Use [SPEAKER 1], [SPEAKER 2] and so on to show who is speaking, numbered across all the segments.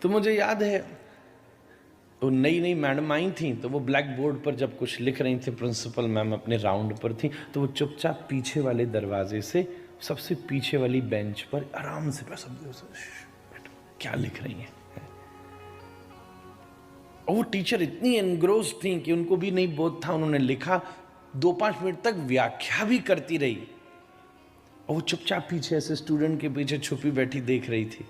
[SPEAKER 1] तो मुझे याद है वो नई नई मैडम आई थी, तो वो ब्लैक बोर्ड पर जब कुछ लिख रही थी, प्रिंसिपल मैम अपने राउंड पर थी, तो वो चुपचाप पीछे वाले दरवाजे से सबसे पीछे वाली बेंच पर आराम से बैठो, क्या लिख रही हैं। और वो टीचर इतनी एनग्रोस्ड थी कि उनको भी नहीं बोध था, उन्होंने लिखा, 2-5 मिनट तक व्याख्या भी करती रही और वो चुपचाप पीछे ऐसे स्टूडेंट के पीछे छुपी बैठी देख रही थी।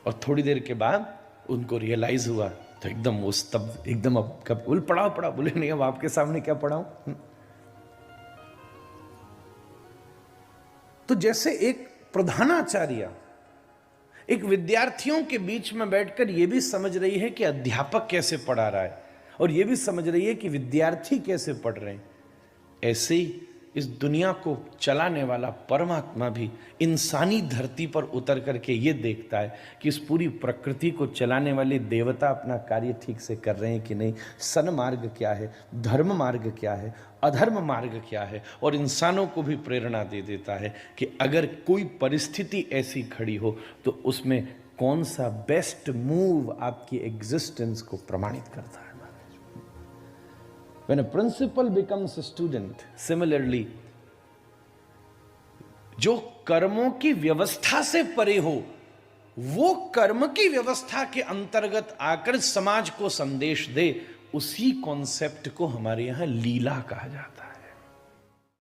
[SPEAKER 1] और थोड़ी देर के बाद उनको रियलाइज हुआ, तो एकदम वो तब एकदम अब कब बोल पढ़ाओ, बोले नहीं अब आपके सामने क्या पढ़ाऊं। तो जैसे एक प्रधानाचार्य एक विद्यार्थियों के बीच में बैठकर यह भी समझ रही है कि अध्यापक कैसे पढ़ा रहा है और यह भी समझ रही है कि विद्यार्थी कैसे पढ़ रहे हैं, ऐसे ही इस दुनिया को चलाने वाला परमात्मा भी इंसानी धरती पर उतर करके ये देखता है कि इस पूरी प्रकृति को चलाने वाले देवता अपना कार्य ठीक से कर रहे हैं कि नहीं, सन्मार्ग क्या है, धर्म मार्ग क्या है, अधर्म मार्ग क्या है, और इंसानों को भी प्रेरणा दे देता है कि अगर कोई परिस्थिति ऐसी खड़ी हो तो उसमें कौन सा बेस्ट मूव आपकी एग्जिस्टेंस को प्रमाणित करता है। When a principal becomes a student, similarly, जो कर्मों की व्यवस्था से परे हो, वो कर्म की व्यवस्था के अंतर्गत आकर समाज को संदेश दे, उसी कॉन्सेप्ट को हमारे यहां लीला कहा जाता है।